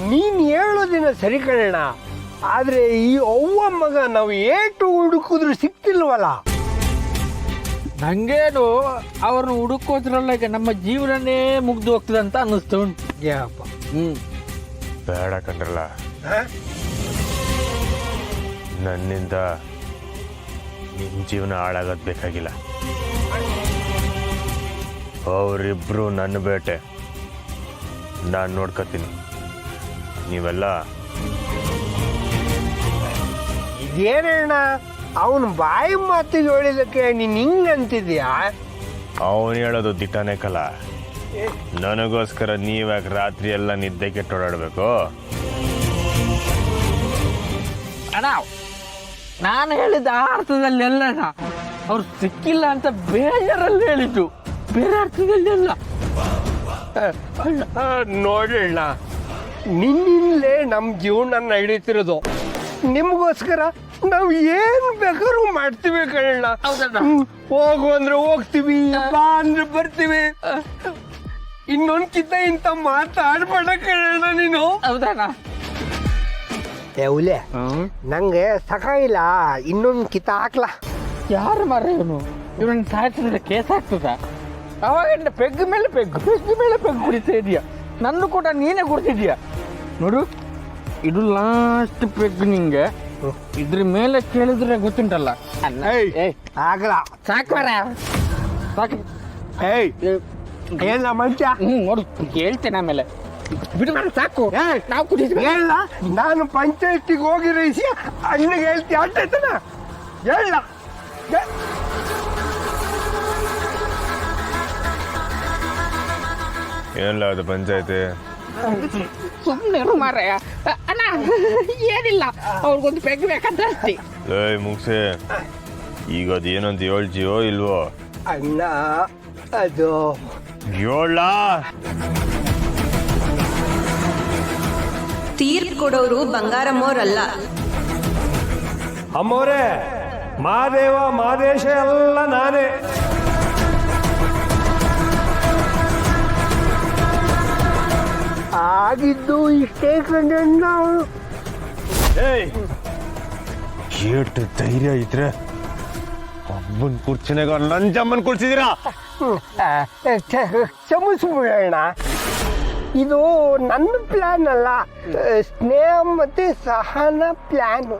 ನೀನು ಹೇಳೋದಿನ ಸರಿ ಕಣಣ್ಣ, ಆದರೆ ಈ ಅವ್ವ ಮಗ ನಾವು ಏಟು ಹುಡುಕಿದ್ರು ಸಿಕ್ತಿಲ್ವಲ್ಲ. ನಂಗೇನು ಅವ್ರನ್ನ ಹುಡುಕೋದ್ರೊಳಗೆ ನಮ್ಮ ಜೀವನನೇ ಮುಗ್ದು ಹೋಗ್ತದೆ ಅಂತ ಅನ್ನಿಸ್ತು ಉಂಟು. ಯಪ್ಪ ಬೇಡ ಕಂಡ್ರಲ್ಲ, ನನ್ನಿಂದ ನಿಮ್ಮ ಜೀವನ ಹಾಳಾಗೋದು ಬೇಕಾಗಿಲ್ಲ. ಅವರಿಬ್ರು ನನ್ನ ಬೇಟೆ ನಾನು ನೋಡ್ಕೊತೀನಿ. ನೀವೆಲ್ಲ ಇದೇನಣ್ಣ ಅವನು ಬಾಯಿ ಮಾತಿಗೆ ಹೇಳಿದಕ್ಕೆ ನೀನು ಹಿಂಗಂತಿದ್ಯಾ? ಅವನು ಹೇಳೋದು ದಿಟ್ಟನೇ ಕಲ. ನನಗೋಸ್ಕರ ನೀವ್ಯಾಕೆ ರಾತ್ರಿ ಎಲ್ಲ ನಿದ್ದೆ ಕೆಟ್ಟೋಡಾಡ್ಬೇಕು? ಅಣ್ಣ, ನಾನು ಹೇಳಿದ ಆ ಅರ್ಥದಲ್ಲೆಲ್ಲ ಅವ್ರು ಸಿಕ್ಕಿಲ್ಲ ಅಂತ ಬೇಜಾರಲ್ಲಿ ಹೇಳಿದ್ದು, ಬೇರೆ ಅರ್ಥದಲ್ಲೆಲ್ಲ. ನೋಡಣ್ಣ, ನಿನ್ನಿಂದಲೇ ನಮ್ಮ ಜೀವನ ನಡೀತಿರೋದು. ನಿಮಗೋಸ್ಕರ ನಾವು ಏನು ಬೇಕಾದ್ರೂ ಮಾಡ್ತೀವಿ ಕಣ್ಣ. ಹೋಗು ಅಂದ್ರೆ ಹೋಗ್ತೀವಿ, ಬಾ ಅಂದ್ರೆ ಬರ್ತೀವಿ. ಇನ್ನೊಂದ್ಕಿಂತ ಇಂಥ ಮಾತಾಡ್ಬೇಡ ಕಣ್ಣ ನೀನು. ಹೌದಣ್ಣ? ಹುಲೆ, ನಂಗೆ ಸಾಕಾಗಿಲ್ಲ, ಇನ್ನೊಂದು ಕಿತ್ತ ಹಾಕ್ಲಾ. ಯಾರು ಮಾರ ಇವನು? ಇವನ್ ಸಾಯಿಸಿದ್ರೆ ಕೇಸ್ ಆಗ್ತದ? ಅವಾಗ ಪೆಗ್ ಮೇಲೆ ಪೆಗ್ ಕುಡಿತಾ ಇದೀಯ. ನನ್ನ ಕೂಡ ನೀನೇ ಕುಡ್ತಿದ್ಯಾ ನೋಡು. ಇದು ಲಾಸ್ಟ್ ಪೆಗ್ ನಿಂಗೆ. ಇದ್ರ ಮೇಲೆ ಕೇಳಿದ್ರೆ ಗೊತ್ತುಂಟಲ್ಲ. ಆಗಲ್ಲ, ಸಾಕು ಮಾರ, ಸಾಕು. ಏನ ಮಂಚ? ನೋಡು, ಹೇಳ್ತೇನೆ ಆಮೇಲೆ. ಬಿಡು ಮಾರ, ಸಾಕು. ನಾವು ಕುಡಿದ್ವಿ. ಹೇಳ, ನಾನು ಪಂಚಾಯತಿಗೆ ಹೋಗಿರೋ ವಿಷಯ ಅಣ್ಣಗೆ ಹೇಳ್ತಿ ಆಯ್ತಾಯ್ತನ? ಹೇಳ. ಏನಿಲ್ಲ ಅದು ಪಂಚಾಯತಿ. ಸುಮ್ಮನೆ ಮಾರಾಯ. ಅಣ್ಣ ಏನಿಲ್ಲ, ಅವ್ರಿಗೊಂದು ಪೆಗ್ ಬೇಕಂತ ಅಷ್ಟೇ. ಮುಗಿಸಿ. ಈಗ ಅದು ಏನಂತ ಹೇಳ್ತೀಯೋ ಇಲ್ವೋ? ಅಣ್ಣ ಅದು ಹೇಳ. ತೀರ್ಪು ಕೊಡೋರು ಬಂಗಾರಮ್ಮೋರಲ್ಲ. ಅಮ್ಮೋರೆ, ಮಾದೇವ ಮಾದೇಶ ಎಲ್ಲ ನಾನೇ. ಆಗಿದ್ದು ಇಷ್ಟೇ ಕಂಡ. ಎಷ್ಟು ಧೈರ್ಯ ಇದ್ರೆ ಅಮ್ಮನ ಕುರ್ಚಿನಾಗ ನಂಜಮ್ಮನ್ ಕುರ್ಸಿದೀರಾ? ಕ್ಷಮಿಸ್ಬಿಡೋಣ, ಇದು ನನ್ನ ಪ್ಲಾನ್ ಅಲ್ಲ, ಸ್ನೇಹ ಮತ್ತೆ ಸಹನ ಪ್ಲಾನ್.